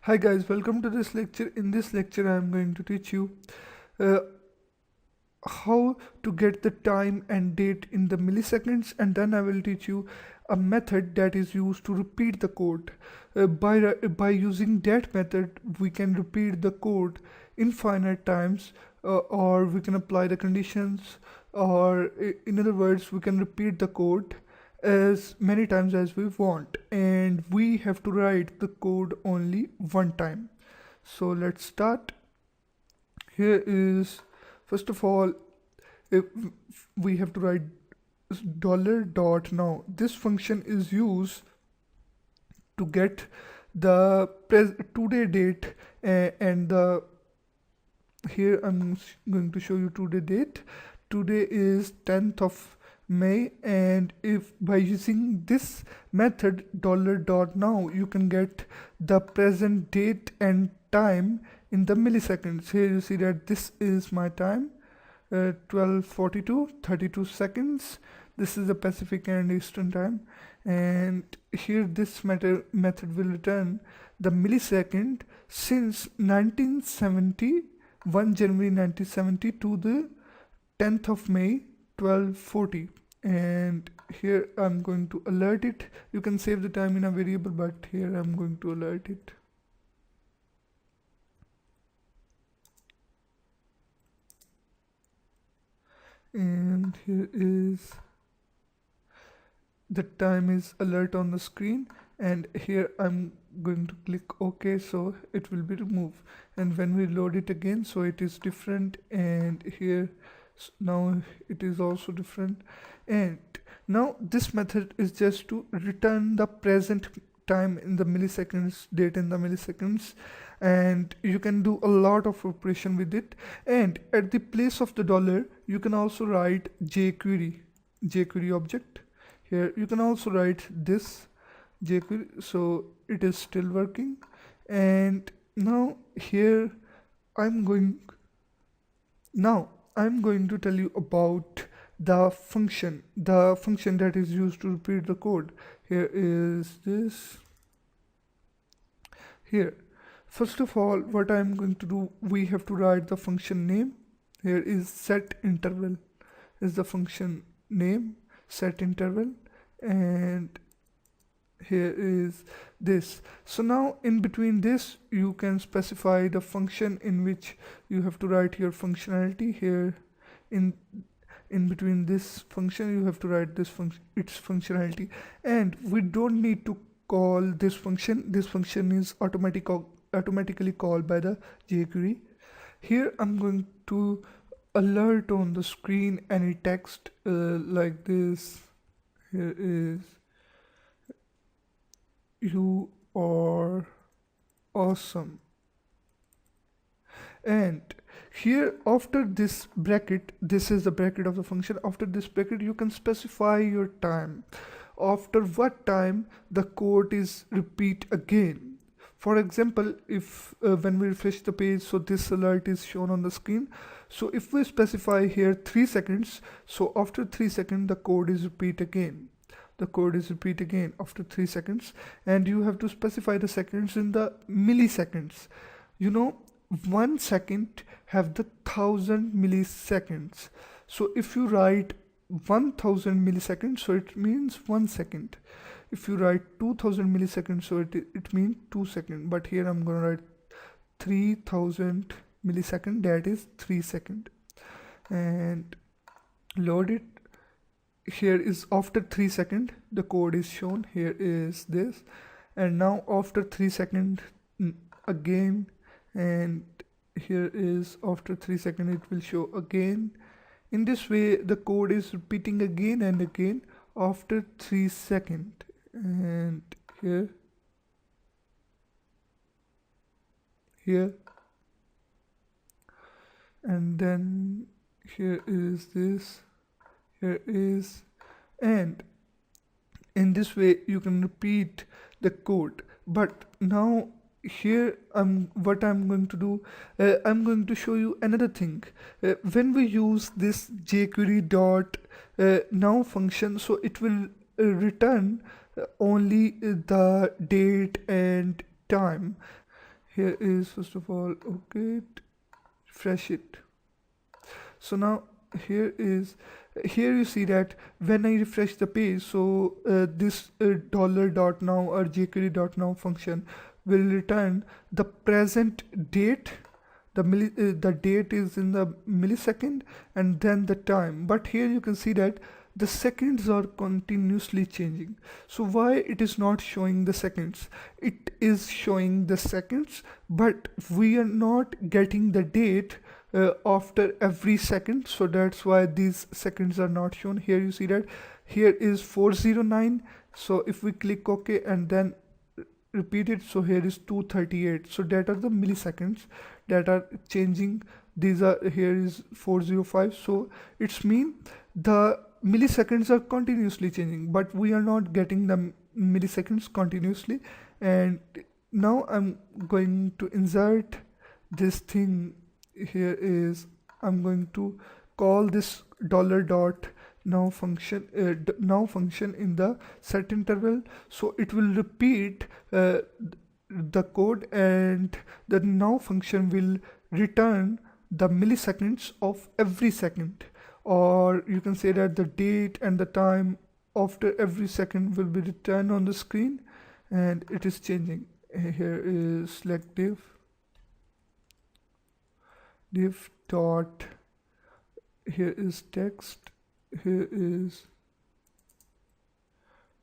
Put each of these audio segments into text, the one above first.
Hi guys, welcome to this lecture. In this lecture, I am going to teach you uh, how to get the time and date in the milliseconds, and then I will teach you a method that is used to repeat the code. By using that method, we can repeat the code infinite times, or we can apply the conditions, or in other words, we can repeat the code as many times as we want, and we have to write the code only one time. So let's start. Here is, first of all, if we have to write dollar dot now. This function is used to get the today date, and the here I'm going to show you today date. Today is 10th of May, and if by using this method dollar dot now, you can get the present date and time in the milliseconds. Here you see that this is my time, 12:42 32 seconds. This is the Pacific and Eastern time, and here this method will return the millisecond since 1970, 1 January 1970 to the 10th of May 1240. And here I'm going to alert it. You can save the time in a variable, but here I'm going to alert it. And here is the time is alert on the screen, and here I'm going to click OK, so it will be removed. And when we load it again, so it is different, and here now it is also different. And now this method is just to return the present time in the milliseconds, date in the milliseconds, and you can do a lot of operation with it. And at the place of the dollar, you can also write jQuery object. Here you can also write this jQuery, so it is still working. And now here I'm going to tell you about the function that is used to repeat the code. Here is this. Here, first of all, what I'm going to do, we have to write the function name. Here is setInterval is the function name, setInterval, and here is this. So now in between this, you can specify the function in which you have to write your functionality. Here in between this function, you have to write this function, its functionality, and we don't need to call this function. This function is automatically called by the jQuery. Here I'm going to alert on the screen any text like this. Here is, you are awesome. And here after this bracket, this is the bracket of the function. After this bracket, you can specify your time, after what time the code is repeat again. For example, if when we refresh the page, so this alert is shown on the screen. So if we specify here 3 seconds, so after 3 seconds the code is repeat again. The code is repeat again after 3 seconds, and you have to specify the seconds in the milliseconds. 1 second have the 1000 milliseconds. So if you write 1000 milliseconds, so it means 1 second. If you write 2000 milliseconds, so it means 2 seconds. But here I'm gonna write 3000 millisecond, that is 3 seconds, and load it. Here is after 3 seconds the code is shown. Here is this, and now after 3 seconds again, and here is after 3 seconds it will show again. In this way the code is repeating again and again after 3 seconds. And here and then here is this, here is, and in this way you can repeat the code. But now here what I'm going to do, I'm going to show you another thing. When we use this jQuery dot now function, so it will return only the date and time. Here is first of all, okay, refresh it. So now here is, here you see that when I refresh the page, so this dollar dot now or jQuery dot now function will return the present date. The date is in the millisecond and then the time, but here you can see that the seconds are continuously changing. So why it is not showing the seconds? It is showing the seconds, but we are not getting the date after every second, so that's why these seconds are not shown. Here you see that here is 409, so if we click OK and then repeat it, so here is 238, so that are the milliseconds that are changing. These are, here is 405, so it's mean the milliseconds are continuously changing, but we are not getting the milliseconds continuously. And now I'm going to insert this thing. Here is, I'm going to call this dollar dot now function now function in the set interval, so it will repeat the code, and the now function will return the milliseconds of every second, or you can say that the date and the time after every second will be returned on the screen, and it is changing. Here is select div dot, here is text, here is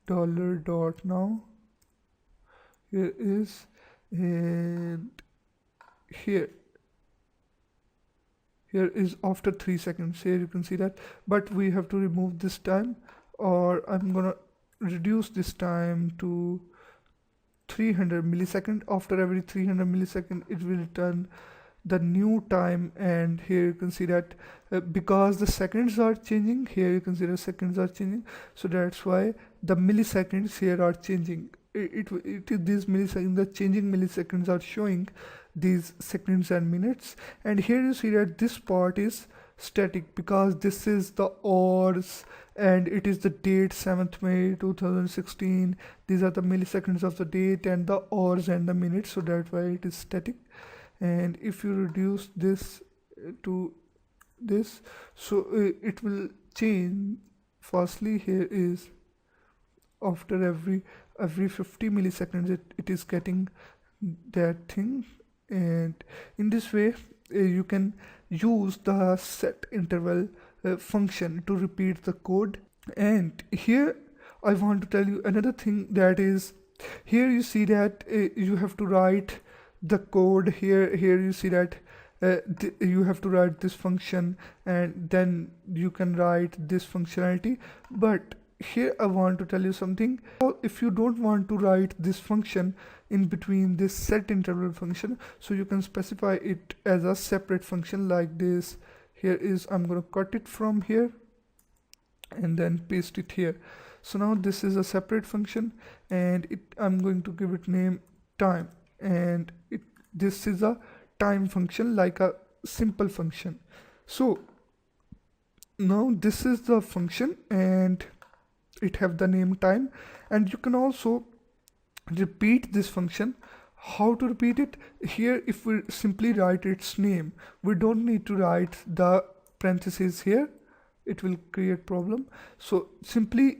dollar dot now, here is, and here is after 3 seconds. Here you can see that, but we have to remove this time, or I'm gonna reduce this time to 300 millisecond. After every 300 millisecond it will return the new time. And here you can see that because the seconds are changing, here you can see the seconds are changing, so that's why the milliseconds here are changing. It is these milliseconds, the changing milliseconds are showing these seconds and minutes. And here you see that this part is static because this is the hours and it is the date 7th May 2016. These are the milliseconds of the date and the hours and the minutes, so that's why it is static. And if you reduce this to this, so it will change. Firstly, here is after every 50 milliseconds it is getting that thing. And in this way you can use the set interval function to repeat the code. And here I want to tell you another thing, that is, here you see that you have to write the code. Here you see that you have to write this function and then you can write this functionality. But here I want to tell you something. If you don't want to write this function in between this set interval function, so you can specify it as a separate function like this. Here is, I'm going to cut it from here and then paste it here. So now this is a separate function, and I'm going to give it name time, and this is a time function, like a simple function. So now this is the function and it have the name time, and you can also repeat this function. How to repeat it? Here, if we simply write its name, we don't need to write the parentheses here, it will create problem. So simply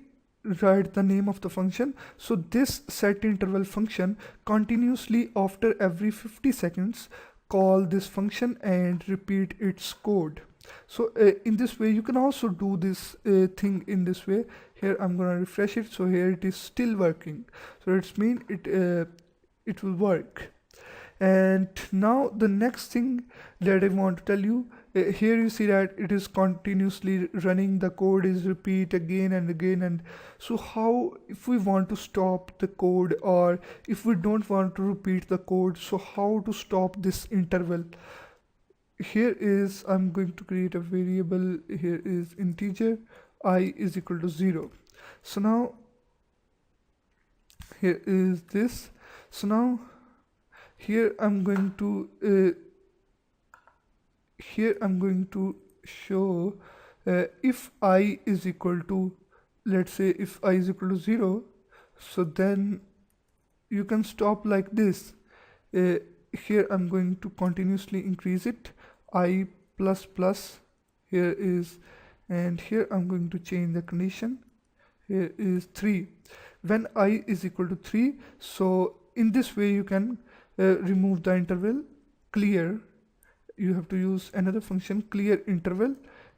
write the name of the function. So this set interval function continuously after every 50 seconds call this function and repeat its code. So in this way you can also do this thing in this way. Here I'm gonna refresh it, so here it is still working, so it's mean it will work. And now the next thing that I want to tell you, here you see that it is continuously running, the code is repeat again and again. And so how, if we want to stop the code, or if we don't want to repeat the code, so how to stop this interval? Here is, I'm going to create a variable. Here is integer I is equal to 0. So now here is this. So now here I'm going to show if I is equal to, let's say if I is equal to 0, so then you can stop like this. here I'm going to continuously increase it. I plus plus here is, and here I'm going to change the condition. Here is 3 when I is equal to 3. So in this way you can remove the interval clear. You have to use another function clear interval,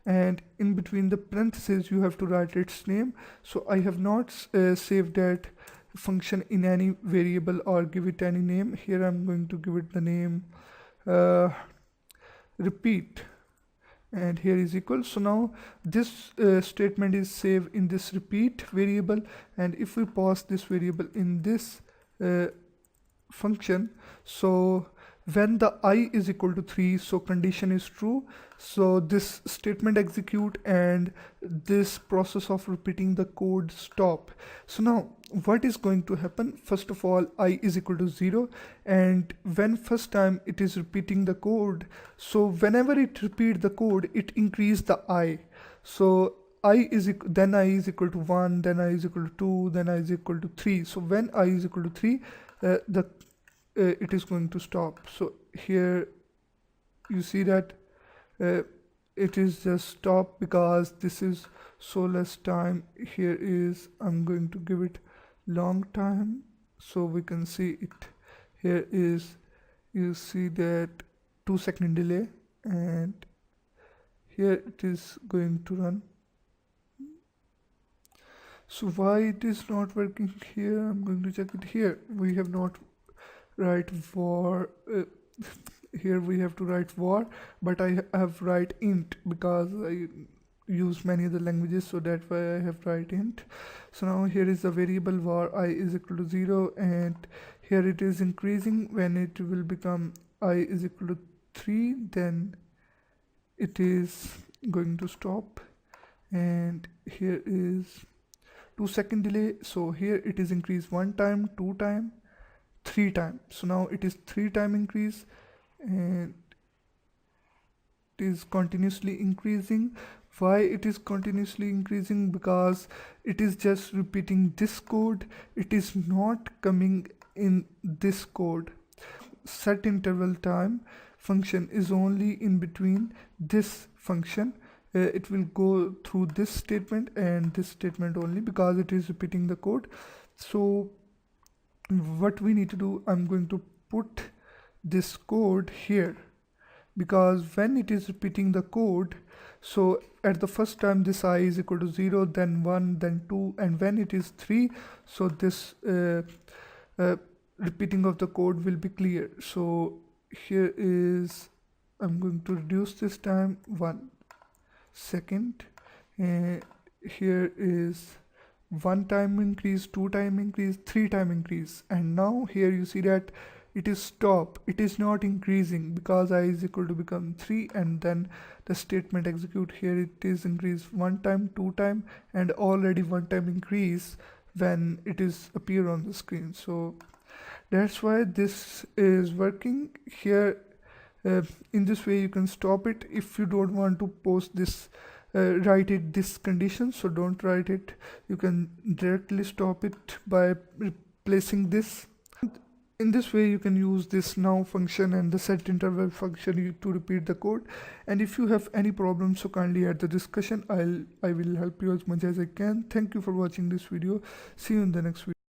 and in between the parentheses you have to write its name. So I have not saved that function in any variable or give it any name. Here I'm going to give it the name repeat, and here is equal. So now this statement is saved in this repeat variable, and if we pass this variable in this function, so when the I is equal to 3, so condition is true, so this statement execute and this process of repeating the code stop. So now what is going to happen? First of all, I is equal to 0, and when first time it is repeating the code, so whenever it repeat the code, it increase the I. So then I is equal to 1, then I is equal to 2, then I is equal to 3. So when I is equal to 3, it is going to stop. So here you see that it is just stop because this is so less time. Here is, I'm going to give it long time so we can see it. Here is, you see that 2-second delay, and here it is going to run. So why it is not working here? I'm going to check it. Here we have not write var. Here we have to write var, but I have write int because I use many other languages, so that's why I have write int. So now here is the variable var I is equal to 0, and here it is increasing. When it will become I is equal to 3, then it is going to stop, and here is 2-second delay. So here it is increased 1 time, 2 time, 3 time. So now it is 3 time increase, and it is continuously increasing. Why it is continuously increasing? Because it is just repeating this code, it is not coming in this code. Set interval time function is only in between this function. It will go through this statement and this statement only because it is repeating the code. So what we need to do, I'm going to put this code here, because when it is repeating the code, so at the first time this I is equal to 0, then 1, then 2, and when it is 3, so this repeating of the code will be clear. So here is, I'm going to reduce this time 1 second, and here is 1 time increase, 2 time increase, 3 time increase, and now here you see that it is stop. It is not increasing because I is equal to become 3, and then the statement execute. Here it is increased 1 time, 2 time, and already 1 time increase when it is appear on the screen. So that's why this is working here. In this way you can stop it. If you don't want to post this write it this condition, so don't write it. You can directly stop it by replacing this. In this way you can use this now function and the set interval function to repeat the code. And if you have any problems, so kindly add the discussion. I will help you as much as I can. Thank you for watching this video. See you in the next video.